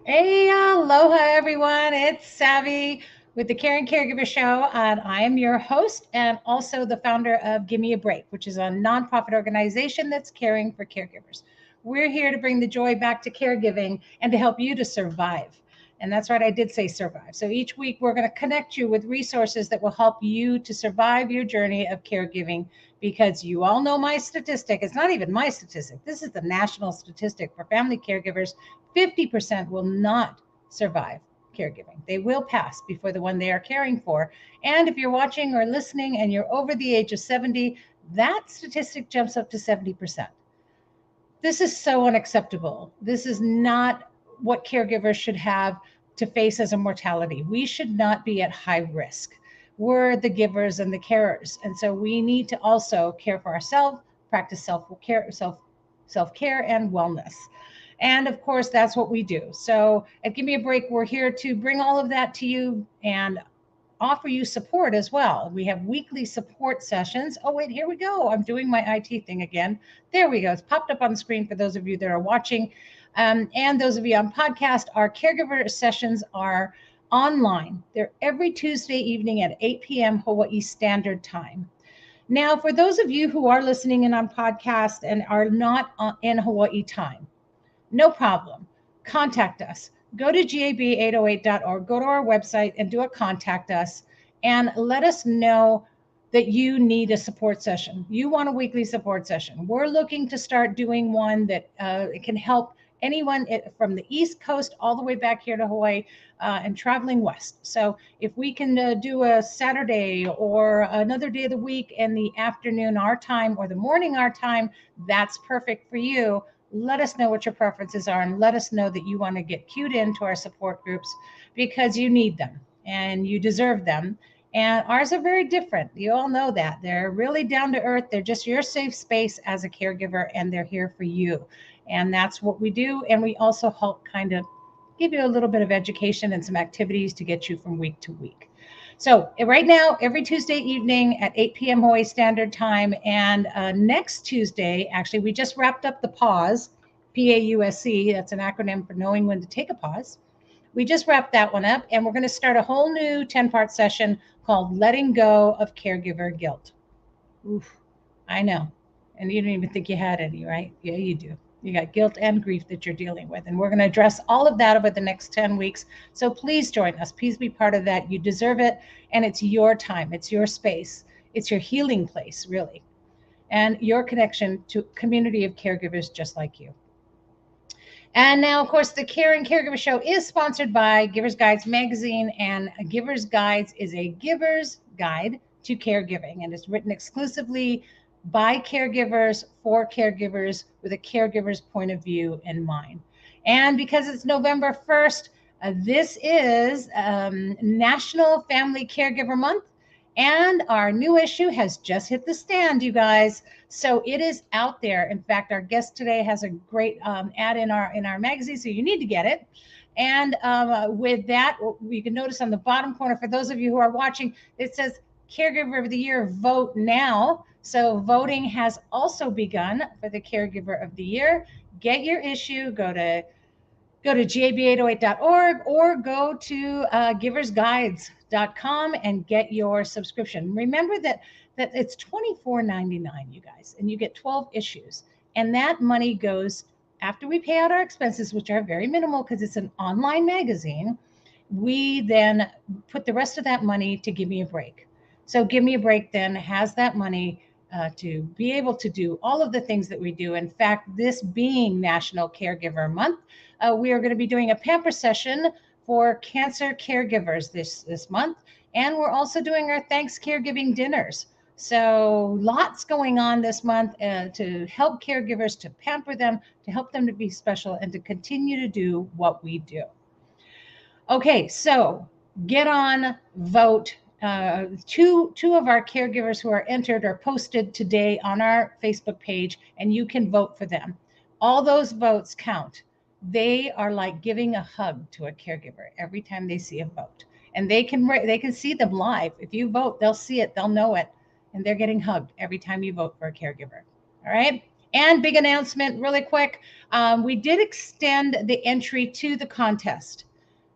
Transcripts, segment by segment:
Hey, aloha, everyone. It's Savvy with the Caring Caregiver Show. And I am your host and also the founder of Gimme a Break, which is a nonprofit organization that's caring for caregivers. We're here to bring the joy back to caregiving and to help you to survive. And that's right, I did say survive. So each week, we're going to connect you with resources that will help you to survive your journey of caregiving because you all know my statistic. It's not even my statistic, this is the national statistic for family caregivers. 50% will not survive caregiving. They will pass before the one they are caring for. And if you're watching or listening and you're over the age of 70, that statistic jumps up to 70%. This is so unacceptable. This is not what caregivers should have to face as a mortality. We should not be at high risk. We're the givers and the carers. And so we need to also care for ourselves, practice self-care and wellness. And of course, that's what we do. So at Give Me a Break, we're here to bring all of that to you and offer you support as well. We have weekly support sessions. Oh, wait, here we go. I'm doing my IT thing again. There we go. It's popped up on the screen for those of you that are watching. And those of you on podcast, our caregiver sessions are online. They're every Tuesday evening at 8 p.m. Hawaii Standard Time. Now, for those of you who are listening in on podcast and are not in Hawaii time, no problem. Contact us. Go to gab808.org, go to our website and do a contact us and let us know that you need a support session. You want a weekly support session. We're looking to start doing one that can help anyone from the East Coast all the way back here to Hawaii and traveling west. So if we can do a Saturday or another day of the week in the afternoon our time or the morning our time, that's perfect for you. Let us know what your preferences are and let us know that you want to get cued into our support groups because you need them and you deserve them. And ours are very different. You all know that. They're really down to earth. They're just your safe space as a caregiver and they're here for you. And that's what we do. And we also help kind of give you a little bit of education and some activities to get you from week to week. So right now, every Tuesday evening at 8 p.m. Hawaii Standard Time, and next Tuesday, actually, we just wrapped up the pause, PAUSC. That's an acronym for knowing when to take a pause. We just wrapped that one up, and we're going to start a whole new 10-part session called Letting Go of Caregiver Guilt. Oof, I know. And you didn't even think you had any, right? Yeah, you do. You got guilt and grief that you're dealing with. And we're going to address all of that over the next 10 weeks. So please join us. Please be part of that. You deserve it. And it's your time, it's your space, it's your healing place, really, and your connection to a community of caregivers just like you. And now, of course, the Caring Caregiver Show is sponsored by Givers Guides magazine, and Givers Guides is a giver's guide to caregiving, and it's written exclusively by caregivers for caregivers with a caregiver's point of view in mind. And because it's November 1st, this is National Family Caregiver Month. And our new issue has just hit the stand, you guys. So it is out there. In fact, our guest today has a great ad in our magazine, so you need to get it. And with that, you can notice on the bottom corner, for those of you who are watching, it says Caregiver of the Year, vote now. So voting has also begun for the Caregiver of the Year. Get your issue. Go to gab808.org or go to giversguides.com and get your subscription. Remember that it's $24.99, you guys, and you get 12 issues. And that money goes after we pay out our expenses, which are very minimal because it's an online magazine. We then put the rest of that money to Give Me a Break. So Give Me a Break then has that money to be able to do all of the things that we do. In fact, this being National Caregiver Month, we are going to be doing a pamper session for cancer caregivers this month, and we're also doing our Thanks Caregiving dinners. So lots going on this month to help caregivers, to pamper them, to help them to be special, and to continue to do what we do. Okay, so get on, vote. Two of our caregivers who are entered are posted today on our Facebook page, and you can vote for them. All those votes count. They are like giving a hug to a caregiver every time they see a vote, and they can see them live. If you vote, they'll see it, they'll know it, and they're getting hugged every time you vote for a caregiver. All right. And big announcement, really quick. We did extend the entry to the contest.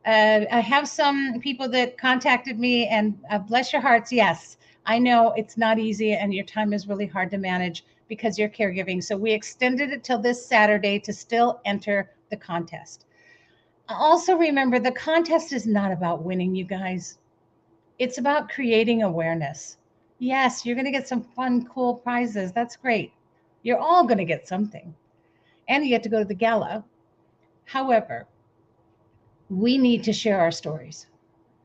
I have some people that contacted me, and bless your hearts, yes, I know it's not easy and your time is really hard to manage because you're caregiving. So we extended it till this Saturday to still enter the contest. Also, remember the contest is not about winning, you guys. It's about creating awareness. Yes, you're going to get some fun, cool prizes. That's great. You're all going to get something. And you get to go to the gala. However, we need to share our stories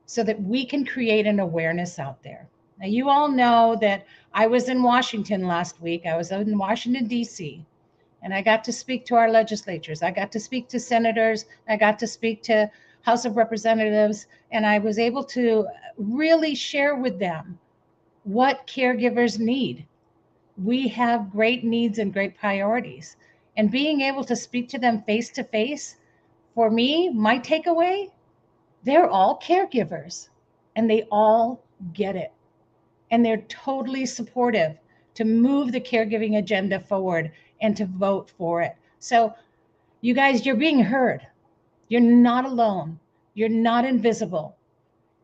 so that we can create an awareness out there. Now, you all know that I was in Washington last week. I was in Washington, D.C., and I got to speak to our legislatures. I got to speak to senators. I got to speak to House of Representatives, and I was able to really share with them what caregivers need. We have great needs and great priorities. And being able to speak to them face to face, for me, my takeaway, they're all caregivers and they all get it. And they're totally supportive to move the caregiving agenda forward and to vote for it. So, you guys, you're being heard. You're not alone. You're not invisible.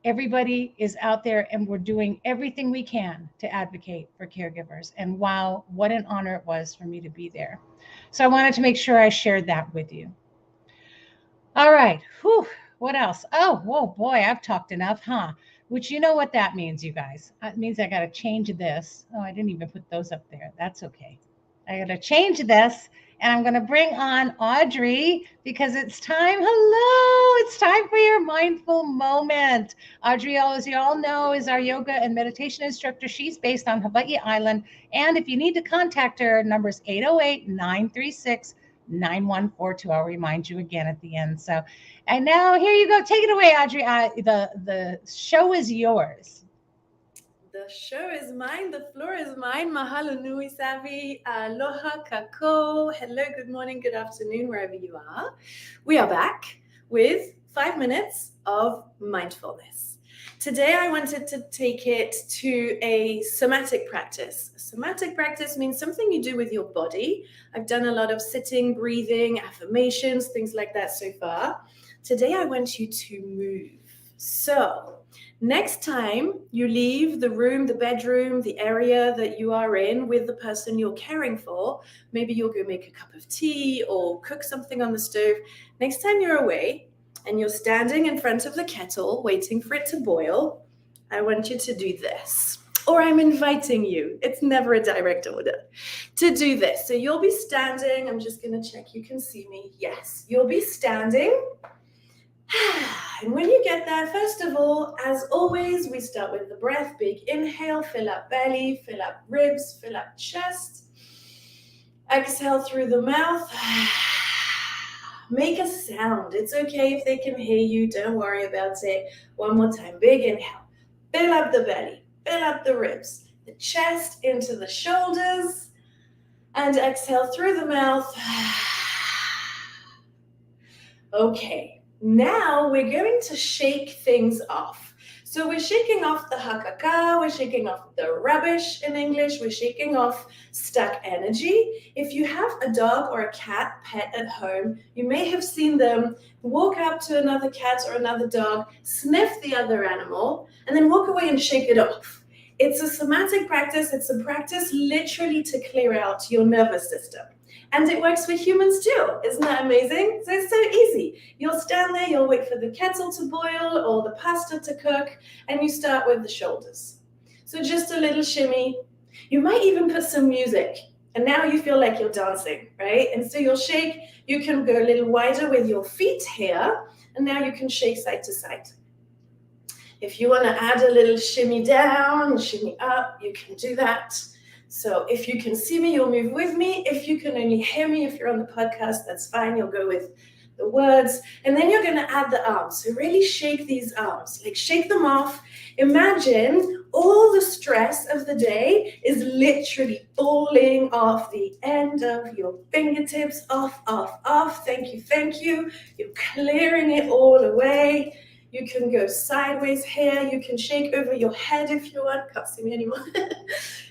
Everybody is out there and we're doing everything we can to advocate for caregivers. And wow, what an honor it was for me to be there. So I wanted to make sure I shared that with you. All right. Whew. What else? Oh, whoa, boy, I've talked enough, huh? Which you know what that means, you guys. It means I got to change this. Oh, I didn't even put those up there. That's okay. I got to change this, and I'm going to bring on Audrey because it's time. Hello, it's time for your mindful moment. Audrey, as you all know, is our yoga and meditation instructor. She's based on Hawaii Island. And if you need to contact her, number's 808-936-9142. I'll remind you again at the end. So, and now here you go. Take it away, Audrey. The show is yours. The show is mine. The floor is mine. Mahalo nui savi. Aloha kako. Hello, good morning, good afternoon, wherever you are. We are back with 5 minutes of mindfulness. Today, I wanted to take it to a somatic practice. Somatic practice means something you do with your body. I've done a lot of sitting, breathing, affirmations, things like that so far. Today, I want you to move. So, next time you leave the room, the bedroom, the area that you are in with the person you're caring for, maybe you'll go make a cup of tea or cook something on the stove. Next time you're away and you're standing in front of the kettle waiting for it to boil, I want you to do this. Or I'm inviting you, it's never a direct order, to do this. So you'll be standing, I'm just going to check you can see me. Yes, you'll be standing. And when you get there, first of all, as always, we start with the breath. Big inhale, fill up belly, fill up ribs, fill up chest. Exhale through the mouth. Make a sound. It's okay if they can hear you. Don't worry about it. One more time. Big inhale. Fill up the belly, fill up the ribs, the chest into the shoulders. And exhale through the mouth. Okay. Now we're going to shake things off. So we're shaking off the hakaka, we're shaking off the rubbish in English, we're shaking off stuck energy. If you have a dog or a cat pet at home, you may have seen them walk up to another cat or another dog, sniff the other animal, and then walk away and shake it off. It's a somatic practice. It's a practice literally to clear out your nervous system. And it works for humans too. Isn't that amazing? So it's so easy. You'll stand there, you'll wait for the kettle to boil or the pasta to cook, and you start with the shoulders. So just a little shimmy. You might even put some music, and now you feel like you're dancing, right? And so you'll shake. You can go a little wider with your feet here, and now you can shake side to side. If you want to add a little shimmy down, shimmy up, you can do that. So if you can see me, you'll move with me. If you can only hear me, if you're on the podcast, that's fine. You'll go with the words. And then you're going to add the arms. So really shake these arms, like shake them off. Imagine all the stress of the day is literally falling off the end of your fingertips, off, off, off. Thank you, thank you. You're clearing it all away. You can go sideways here. You can shake over your head if you want. Can't see me anymore.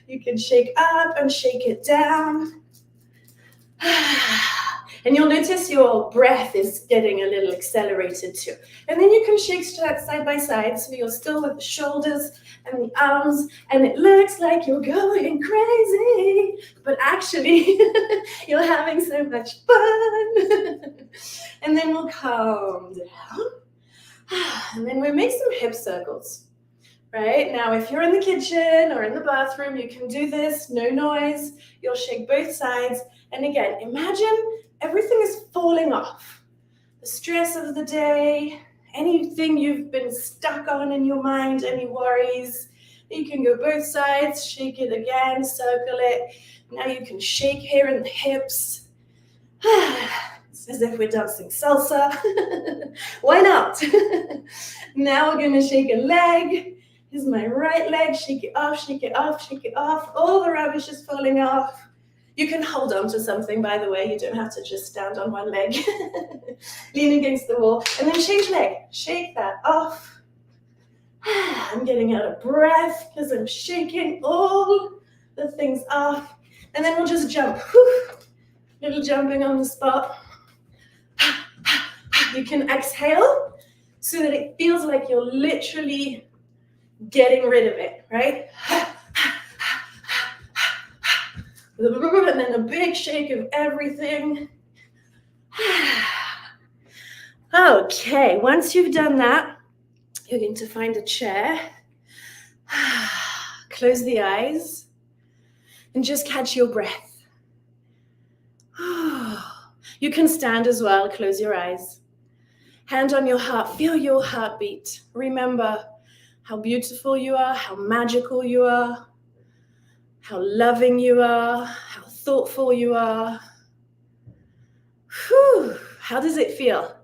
You can shake up and shake it down. And you'll notice your breath is getting a little accelerated too. And then you can shake side by side, so you're still with the shoulders and the arms, and it looks like you're going crazy, but actually you're having so much fun. And then we'll calm down. And then we'll make some hip circles. Right now, if you're in the kitchen or in the bathroom, you can do this, no noise. You'll shake both sides. And again, imagine everything is falling off. The stress of the day, anything you've been stuck on in your mind, any worries. You can go both sides, shake it again, circle it. Now you can shake here in the hips. It's as if we're dancing salsa. Why not? Now we're going to shake a leg. Here's my right leg, shake it off, shake it off, shake it off. All the rubbish is falling off. You can hold on to something, by the way. You don't have to just stand on one leg. Lean against the wall. And then change leg. Shake that off. I'm getting out of breath because I'm shaking all the things off. And then we'll just jump. Whew. Little jumping on the spot. You can exhale so that it feels like you're literally getting rid of it, right? And then a big shake of everything. Okay, once you've done that, you're going to find a chair. Close the eyes and just catch your breath. You can stand as well, close your eyes. Hand on your heart, feel your heartbeat. Remember how beautiful you are, how magical you are, how loving you are, how thoughtful you are. Whew. How does it feel?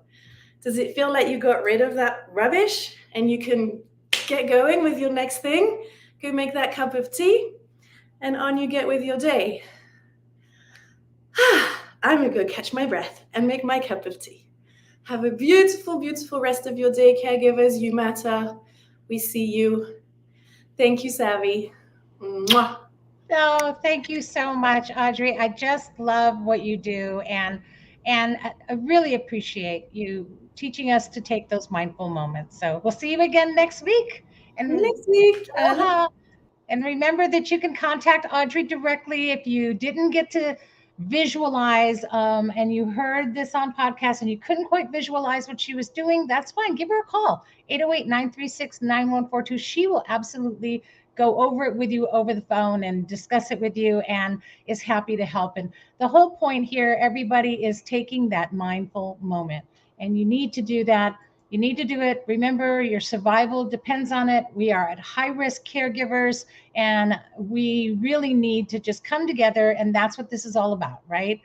Does it feel like you got rid of that rubbish and you can get going with your next thing? Go make that cup of tea and on you get with your day. I'm going to go catch my breath and make my cup of tea. Have a beautiful, beautiful rest of your day, caregivers. You matter. We see you. Thank you, Savvy. Mwah. Oh, thank you so much, Audrey. I just love what you do, and I really appreciate you teaching us to take those mindful moments. So we'll see you again next week. And Next week. and remember that you can contact Audrey directly if you didn't get to visualize and you heard this on podcast and you couldn't quite visualize what she was doing. That's fine. Give her a call, 808-936-9142. She will absolutely go over it with you over the phone and discuss it with you and is happy to help. And the whole point here, everybody, is taking that mindful moment. And you need to do that. You need to do it. Remember, your survival depends on it. We are at high risk caregivers, and we really need to just come together. And that's what this is all about, right?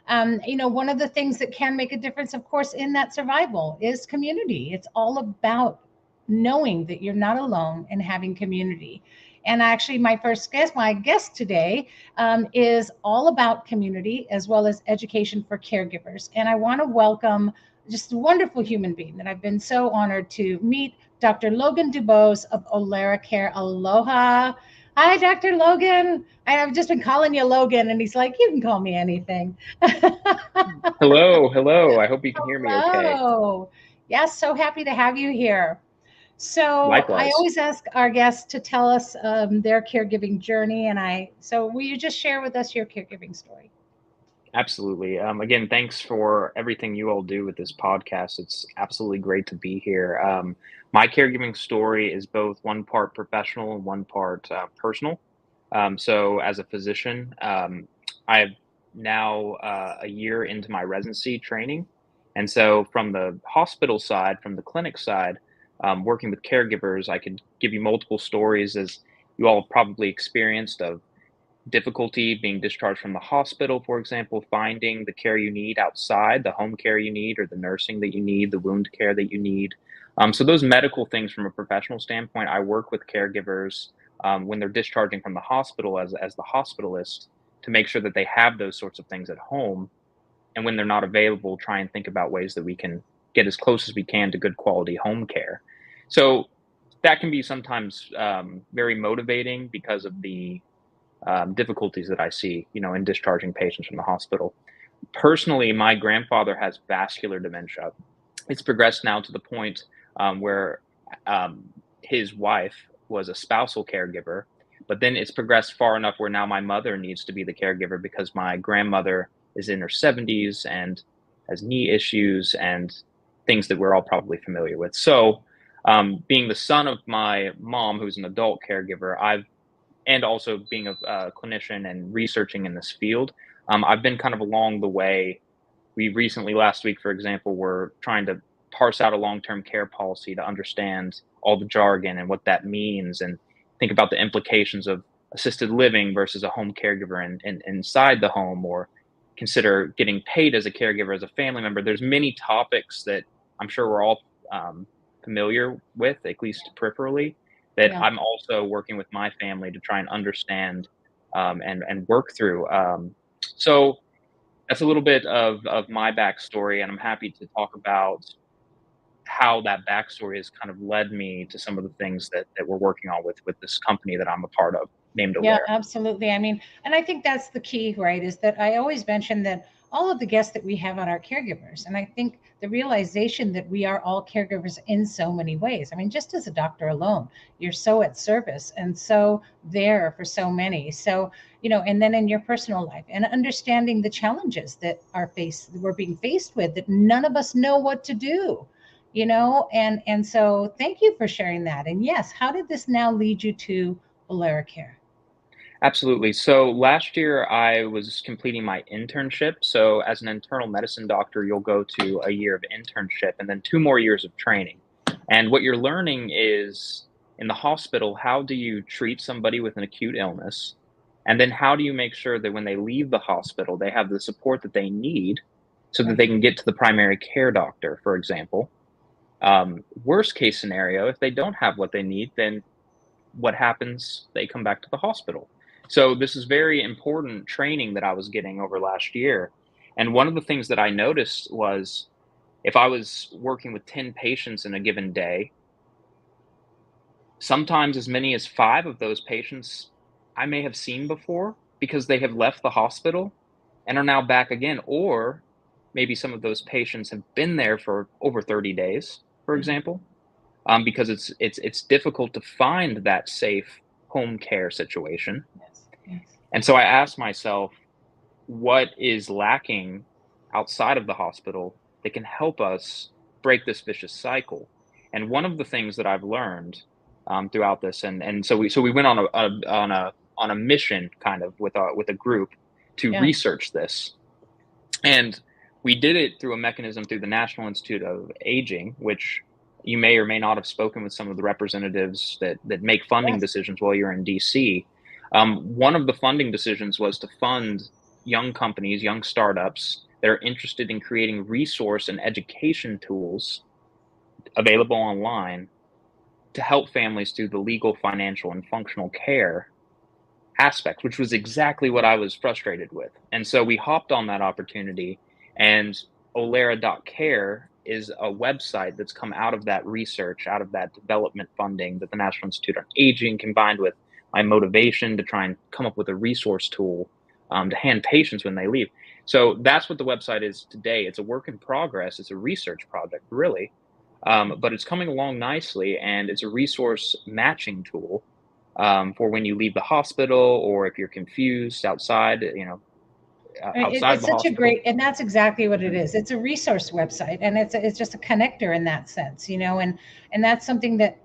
One of the things that can make a difference, of course, in that survival is community. It's all about knowing that you're not alone and having community. And actually, my guest today is all about community as well as education for caregivers. And I want to welcome just a wonderful human being that I've been so honored to meet, Dr. Logan Dubose of Olera Care. Aloha. Hi, Dr. Logan. I've just been calling you Logan, and he's like, you can call me anything. Hello. I hope you can hear me okay. Oh, yes, so happy to have you here. So Likewise. I always ask our guests to tell us their caregiving journey, so will you just share with us your caregiving story? Absolutely. Again, thanks for everything you all do with this podcast. It's absolutely great to be here. My caregiving story is both one part professional and one part personal. So as a physician, I'm now a year into my residency training. And so from the hospital side, from the clinic side, working with caregivers, I could give you multiple stories, as you all probably experienced, of difficulty being discharged from the hospital, for example, finding the care you need outside, the home care you need, or the nursing that you need, the wound care that you need. So those medical things from a professional standpoint, I work with caregivers when they're discharging from the hospital as the hospitalist, to make sure that they have those sorts of things at home. And when they're not available, try and think about ways that we can get as close as we can to good quality home care. So that can be sometimes very motivating because of the difficulties that I see, in discharging patients from the hospital. Personally, my grandfather has vascular dementia. It's progressed now to the point where um, his wife was a spousal caregiver, but then it's progressed far enough where now my mother needs to be the caregiver because my grandmother is in her 70s and has knee issues and things that we're all probably familiar with. So, being the son of my mom, who's an adult caregiver, and also being a clinician and researching in this field, I've been kind of along the way. We recently, last week, for example, were trying to parse out a long-term care policy to understand all the jargon and what that means, and think about the implications of assisted living versus a home caregiver inside the home, or consider getting paid as a caregiver as a family member. There's many topics that I'm sure we're all um, familiar with, at least peripherally, that Yeah. I'm also working with my family to try and understand and work through. So that's a little bit of my backstory, and I'm happy to talk about how that backstory has kind of led me to some of the things that we're working on with this company that I'm a part of, named Yeah, Aware. absolutely. I mean, and I think that's the key, right? Is that I always mention that all of the guests that we have on are caregivers. And I think the realization that we are all caregivers in so many ways. I mean, just as a doctor alone, you're so at service and so there for so many. So, and then in your personal life and understanding the challenges that we're being faced with that none of us know what to do. And so thank you for sharing that. And yes, how did this now lead you to Alara Care? Absolutely. So last year I was completing my internship. So as an internal medicine doctor, you'll go to a year of internship and then 2 more years of training. And what you're learning is in the hospital, how do you treat somebody with an acute illness? And then how do you make sure that when they leave the hospital, they have the support that they need so that Right. they can get to the primary care doctor, for example. Worst case scenario, if they don't have what they need, then what happens? They come back to the hospital. So this is very important training that I was getting over last year. And one of the things that I noticed was if I was working with 10 patients in a given day, sometimes as many as 5 of those patients I may have seen before because they have left the hospital and are now back again. Or maybe some of those patients have been there for over 30 days, for Mhm. example, because it's difficult to find that safe home care situation. Yes, yes. And so I asked myself, what is lacking outside of the hospital that can help us break this vicious cycle? And one of the things that I've learned throughout this, and so we went on a mission kind of with a group to Yeah. research this, and we did it through a mechanism through the National Institute of Aging, which you may or may not have spoken with some of the representatives that make funding Yes. decisions while you're in DC. One of the funding decisions was to fund young companies, young startups that are interested in creating resource and education tools available online to help families through the legal, financial, and functional care aspects, which was exactly what I was frustrated with. And so we hopped on that opportunity, and Olera.care is a website that's come out of that research, out of that development funding that the National Institute on Aging, combined with my motivation to try and come up with a resource tool to hand patients when they leave. So that's what the website is today. It's a work in progress. It's a research project, really, but it's coming along nicely, and it's a resource matching tool for when you leave the hospital or if you're confused outside, outside It's the such a hospital. great, and that's exactly what it Mhm. is. It's a resource website, and it's just a connector in that sense, and that's something that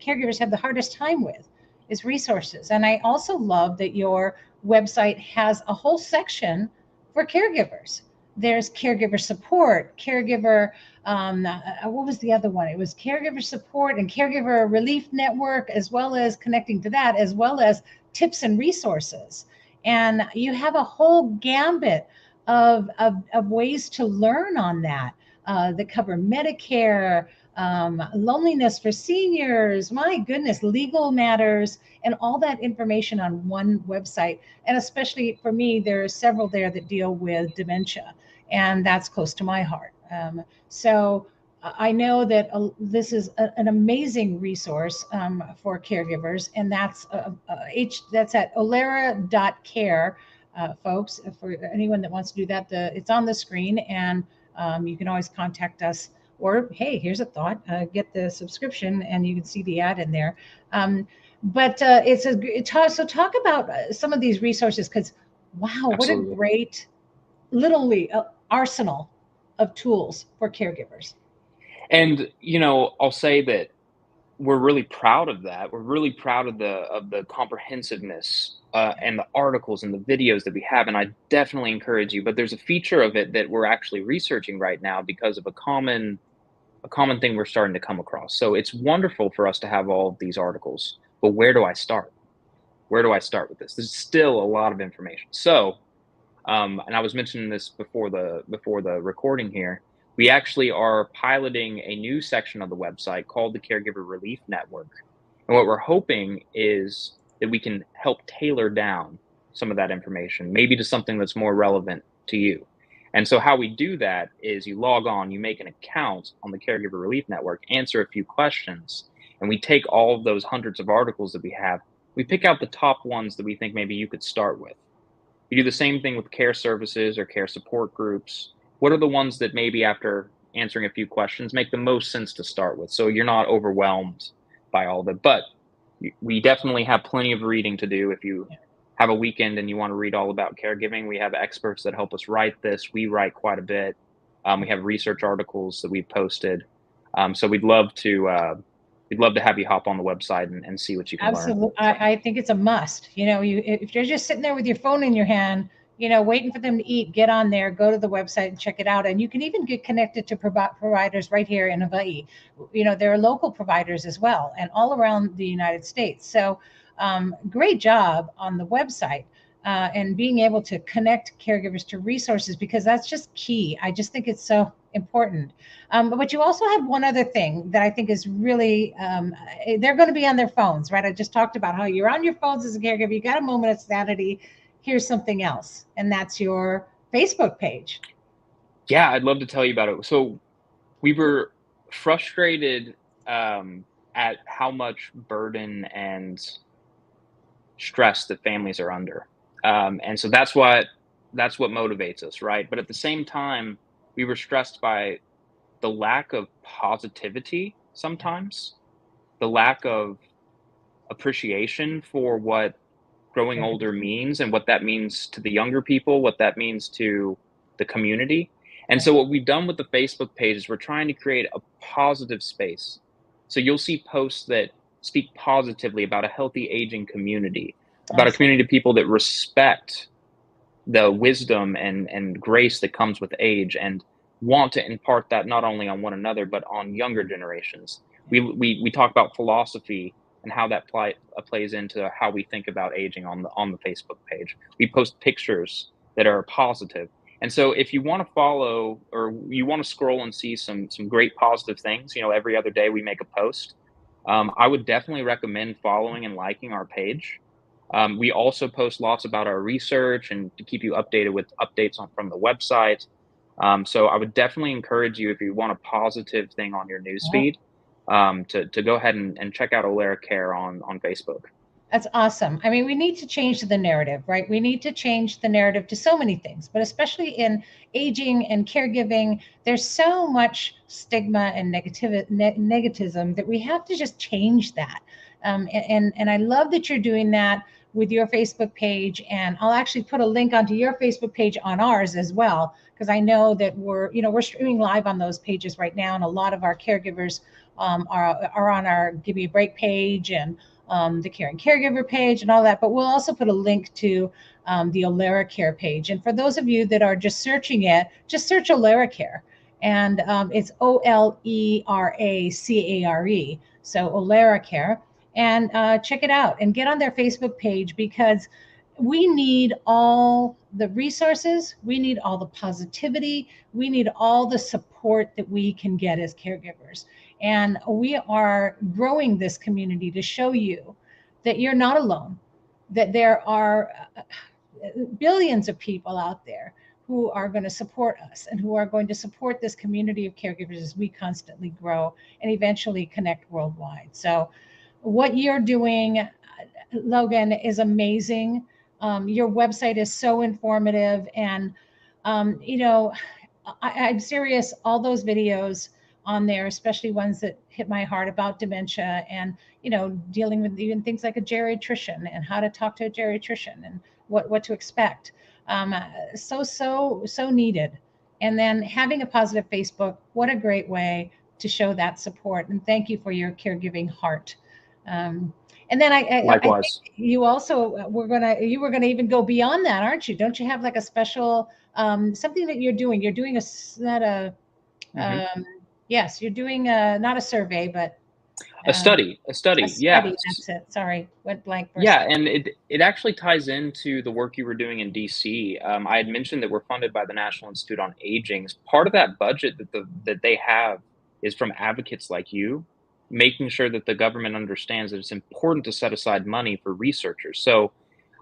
caregivers have the hardest time with is resources. And I also love that your website has a whole section for caregivers. There's caregiver support, caregiver. What was the other one? It was caregiver support and caregiver relief network, as well as connecting to that, as well as tips and resources. And you have a whole gambit of ways to learn on that that cover Medicare, loneliness for seniors, my goodness, legal matters, and all that information on one website. And especially for me, there are several there that deal with dementia, and that's close to my heart. So I know that this is an amazing resource for caregivers, and that's at olera.care. folks. For anyone that wants to do that, it's on the screen, and you can always contact us. Or hey, here's a thought: get the subscription, and you can see the ad in there. But so talk about some of these resources, because wow, what a Absolutely. great literally arsenal of tools for caregivers. And I'll say that we're really proud of that. We're really proud of the comprehensiveness and the articles and the videos that we have. And I definitely encourage you. But there's a feature of it that we're actually researching right now because of a common thing we're starting to come across. So it's wonderful for us to have all of these articles, but where do I start? Where do I start with this? There's still a lot of information. So, and I was mentioning this before the recording here. We actually are piloting a new section of the website called the Caregiver Relief Network. And what we're hoping is that we can help tailor down some of that information, maybe to something that's more relevant to you. And so, how we do that is you log on, you make an account on the Caregiver Relief Network, answer a few questions, and we take all of those hundreds of articles that we have. We pick out the top ones that we think maybe you could start with. You do the same thing with care services or care support groups. What are the ones that maybe after answering a few questions make the most sense to start with? So you're not overwhelmed by all of it. But we definitely have plenty of reading to do. If you have a weekend and you want to read all about caregiving, we have experts that help us write this. We write quite a bit. We have research articles that we've posted. So we'd love to have you hop on the website and see what you can learn. Absolutely. I think it's a must. If you're just sitting there with your phone in your hand, waiting for them to eat, get on there, go to the website and check it out. And you can even get connected to providers right here in Hawaii. There are local providers as well, and all around the United States. So great job on the website. And being able to connect caregivers to resources, because that's just key. I just think it's so important. But you also have one other thing that I think is really, they're going to be on their phones, right? I just talked about how you're on your phones as a caregiver. You got a moment of sanity. Here's something else, and that's your Facebook page. Yeah, I'd love to tell you about it. So we were frustrated at how much burden and stress that families are under. And so that's what motivates us, right? But at the same time, we were stressed by the lack of positivity sometimes, the lack of appreciation for what growing older means and what that means to the younger people, what that means to the community. And so what we've done with the Facebook page is we're trying to create a positive space. So you'll see posts that speak positively about a healthy aging community, about a Awesome. community of people that respect the wisdom and grace that comes with age and want to impart that not only on one another but on younger generations. We talk about philosophy and how that plays into how we think about aging on the Facebook page. We post pictures that are positive. And so if you want to follow or you want to scroll and see some great positive things, every other day we make a post. I would definitely recommend following and liking our page. We also post lots about our research and to keep you updated with updates from the website. So I would definitely encourage you, if you want a positive thing on your Yeah. newsfeed, to go ahead and check out Olera Care on Facebook. That's awesome. I mean, we need to change the narrative, right? We need to change the narrative to so many things, but especially in aging and caregiving, there's so much stigma and negativism that we have to just change that. And I love that you're doing that with your Facebook page. And I'll actually put a link onto your Facebook page on ours as well, because I know that we're streaming live on those pages right now, and a lot of our caregivers are on our Give Me a Break page and the Caring Caregiver page and all that. But we'll also put a link to the Olera Care page. And for those of you that are just searching it, just search Olera Care. And it's OLERACARE. So Olera Care. And check it out and get on their Facebook page, because we need all the resources, we need all the positivity, we need all the support that we can get as caregivers. And we are growing this community to show you that you're not alone, that there are billions of people out there who are going to support us and who are going to support this community of caregivers as we constantly grow and eventually connect worldwide. So what you're doing, Logan, is amazing. Your website is so informative, and you know, I'm serious. All those videos on there, especially ones that hit my heart about dementia and, you know, dealing with even things like a geriatrician and how to talk to a geriatrician and what to expect. So needed. And then having a positive Facebook, what a great way to show that support. And thank you for your caregiving heart. And then I Likewise. think you also you were gonna even go beyond that, aren't you? Don't you have like a special something that you're doing? You're doing not a yes, you're doing a not a survey, but A um, study, a a study. Yeah. study. That's it. Sorry, went blank for a Yeah, second. and it actually ties into the work you were doing in DC. I had mentioned that we're funded by the National Institute on Aging. Part of that budget that they have is from advocates like you, making sure that the government understands that it's important to set aside money for researchers. So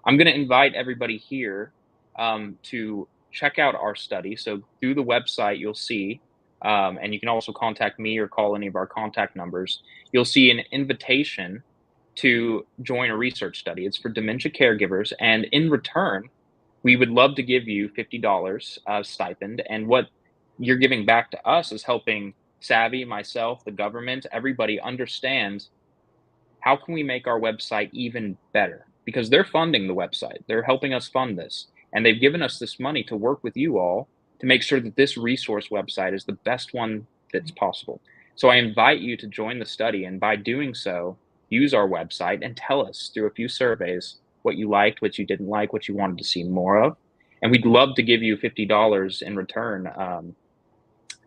I'm going to invite everybody here to check out our study. So through the website, you'll see, and you can also contact me or call any of our contact numbers. You'll see an invitation to join a research study. It's for dementia caregivers, and in return, we would love to give you $50 stipend. And what you're giving back to us is helping Savvy, myself, the government, everybody understand how can we make our website even better? Because they're funding the website. They're helping us fund this. And they've given us this money to work with you all to make sure that this resource website is the best one that's possible. So I invite you to join the study. And by doing so, use our website and tell us through a few surveys what you liked, what you didn't like, what you wanted to see more of. And we'd love to give you $50 in return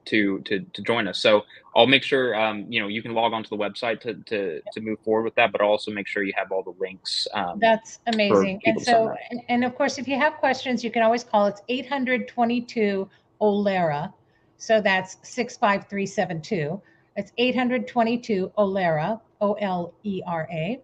to join us. So I'll make sure you can log on to the website to move forward with that, but I'll also make sure you have all the links That's for amazing. And people to sign so, up. and of course, if you have questions, you can always call. It's 822 OLERA. So that's 65372. It's 822 OLERA, OLERA.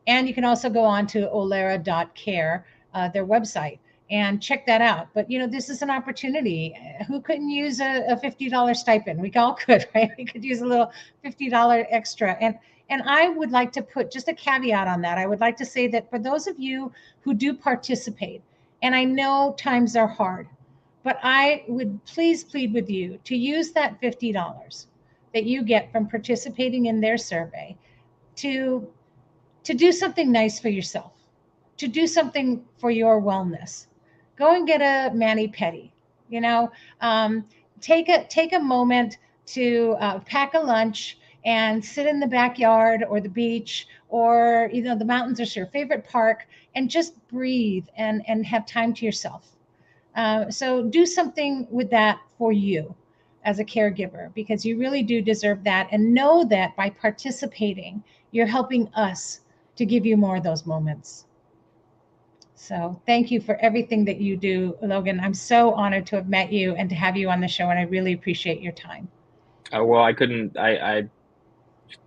And you can also go on to olera.care, their website, and check that out. But, you know, this is an opportunity. Who couldn't use a $50 stipend? We all could, right? We could use a little $50 extra. And I would like to put just a caveat on that. I would like to say that for those of you who do participate, and I know times are hard, but I would please plead with you to use that $50 that you get from participating in their survey to do something nice for yourself, to do something for your wellness. Go and get a mani-pedi. You know, take a moment to pack a lunch and sit in the backyard or the beach or, you know, the mountains or your favorite park, and just breathe and have time to yourself. So do something with that for you as a caregiver, because you really do deserve that. And know that by participating, you're helping us to give you more of those moments. So thank you for everything that you do, Logan. I'm so honored to have met you and to have you on the show, and I really appreciate your time. Well, I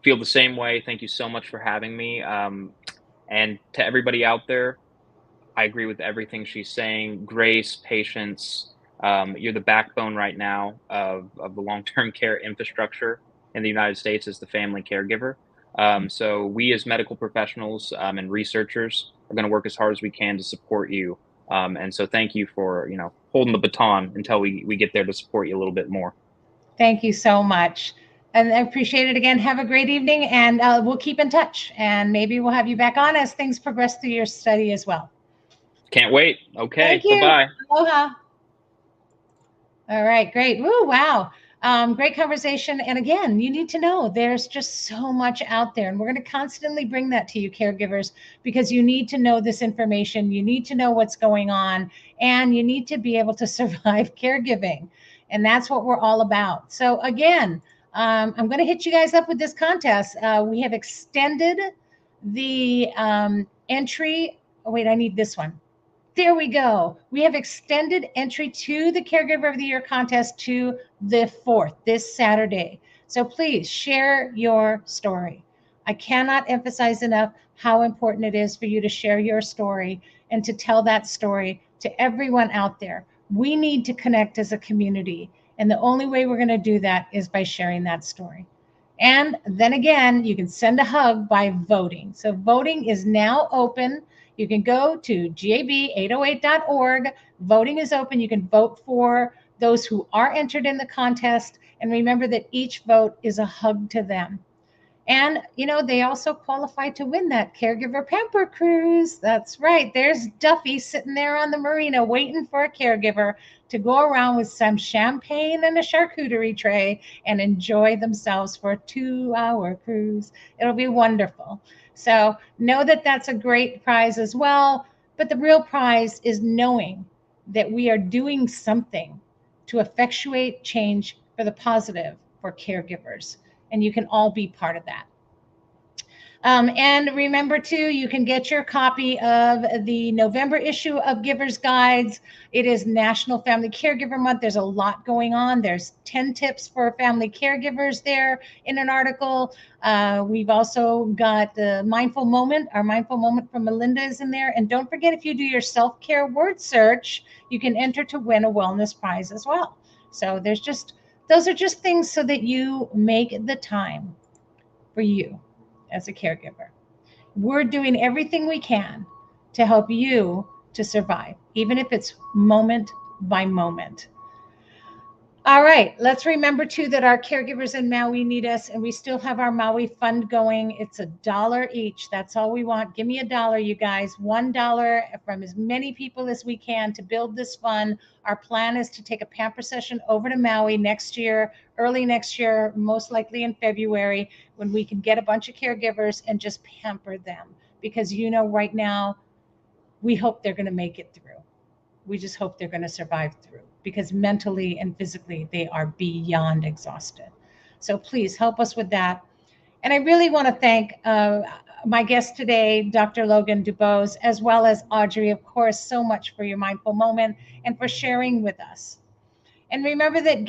feel the same way. Thank you so much for having me. And to everybody out there, I agree with everything she's saying. Grace, patience. You're the backbone right now of the long-term care infrastructure in the United States as the family caregiver. So we as medical professionals and researchers are going to work as hard as we can to support you. And so thank you for, holding the baton until we get there to support you a little bit more. Thank you so much. And I appreciate it again. Have a great evening, and we'll keep in touch. And maybe we'll have you back on as things progress through your study as well. Can't wait. Okay. Thank you. Bye-bye. Aloha. All right, great. Woo, wow. Great conversation. And again, you need to know there's just so much out there. And we're going to constantly bring that to you, caregivers, because you need to know this information. You need to know what's going on, and you need to be able to survive caregiving. And that's what we're all about. So again, I'm going to hit you guys up with this contest. We have extended the entry. Oh, wait, I need this one. There we go. We have extended entry to the Caregiver of the Year contest to the 4th, this Saturday. So please share your story. I cannot emphasize enough how important it is for you to share your story and to tell that story to everyone out there. We need to connect as a community. And the only way we're going to do that is by sharing that story. And then again, you can send a hug by voting. So voting is now open. You can go to gab808.org. Voting is open. You can vote for those who are entered in the contest. And remember that each vote is a hug to them. And, they also qualify to win that Caregiver Pamper Cruise. That's right. There's Duffy sitting there on the marina waiting for a caregiver to go around with some champagne and a charcuterie tray and enjoy themselves for a 2-hour cruise. It'll be wonderful. So know that that's a great prize as well. But the real prize is knowing that we are doing something to effectuate change for the positive for caregivers. And you can all be part of that. And remember, too, you can get your copy of the November issue of Giver's Guides. It is National Family Caregiver Month. There's a lot going on. There's 10 tips for family caregivers there in an article. We've also got the Mindful Moment. Our Mindful Moment from Melinda is in there. And don't forget, if you do your self-care word search, you can enter to win a wellness prize as well. So those are just things so that you make the time for you as a caregiver. We're doing everything we can to help you to survive, even if it's moment by moment. All right, let's remember too that our caregivers in Maui need us, and we still have our Maui Fund going. It's $1 each. That's all we want. Give me $1, you guys. $1 from as many people as we can to build this fund. Our plan is to take a pamper session over to Maui next year, early next year, most likely in February, when we can get a bunch of caregivers and just pamper them. Because right now, we hope they're going to make it through. We just hope they're going to survive through, because mentally and physically they are beyond exhausted. So please help us with that. And I really want to thank my guest today, Dr. Logan Dubose, as well as Audrey, of course, so much for your mindful moment and for sharing with us. And remember that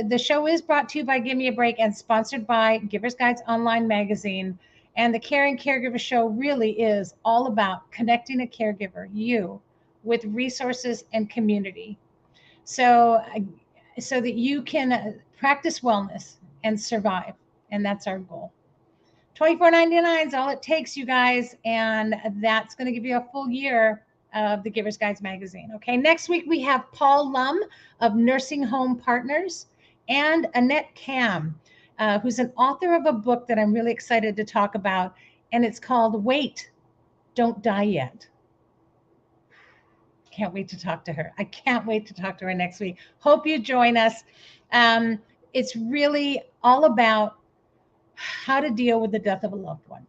the show is brought to you by Give Me a Break and sponsored by Giver's Guides Online Magazine. And the Caring Caregiver Show really is all about connecting a caregiver, you, with resources and community. So that you can practice wellness and survive. And that's our goal. $24.99 is all it takes, you guys. And that's going to give you a full year of the Giver's Guides magazine. Okay, next week we have Paul Lum of Nursing Home Partners and Annette Cam, who's an author of a book that I'm really excited to talk about. And it's called Wait, Don't Die Yet. Can't wait to talk to her. I can't wait to talk to her next week. Hope you join us. It's really all about how to deal with the death of a loved one.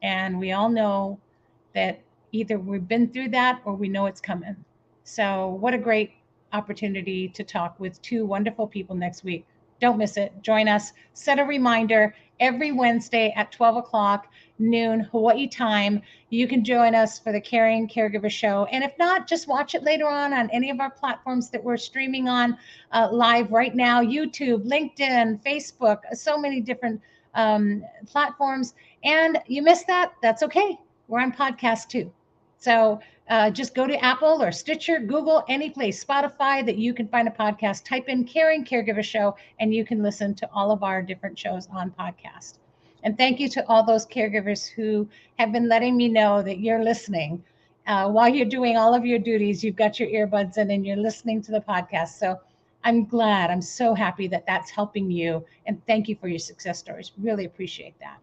And we all know that either we've been through that or we know it's coming. So what a great opportunity to talk with two wonderful people next week. Don't miss it. Join us. Set a reminder every Wednesday at 12 o'clock noon Hawaii time. You can join us for the Caring Caregiver Show. And if not, just watch it later on any of our platforms that we're streaming on live right now, YouTube, LinkedIn, Facebook, so many different platforms. And you missed that, that's okay. We're on podcast too. So just go to Apple or Stitcher, Google, any place, Spotify that you can find a podcast. Type in Caring Caregiver Show, and you can listen to all of our different shows on podcast. And thank you to all those caregivers who have been letting me know that you're listening. While you're doing all of your duties, you've got your earbuds in and you're listening to the podcast. So I'm glad, I'm so happy that that's helping you. And thank you for your success stories. Really appreciate that.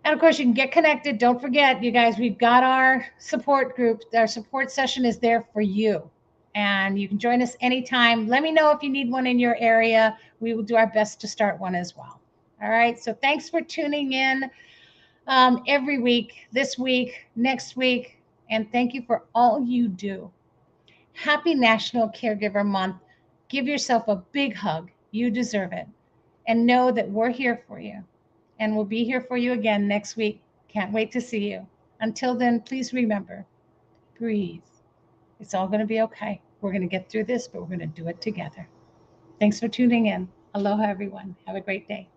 And of course, you can get connected. Don't forget, you guys, we've got our support group. Our support session is there for you. And you can join us anytime. Let me know if you need one in your area. We will do our best to start one as well. All right. So thanks for tuning in every week, this week, next week. And thank you for all you do. Happy National Caregiver Month. Give yourself a big hug. You deserve it. And know that we're here for you. And we'll be here for you again next week. Can't wait to see you. Until then, please remember, breathe. It's all going to be okay. We're going to get through this, but we're going to do it together. Thanks for tuning in. Aloha, everyone. Have a great day.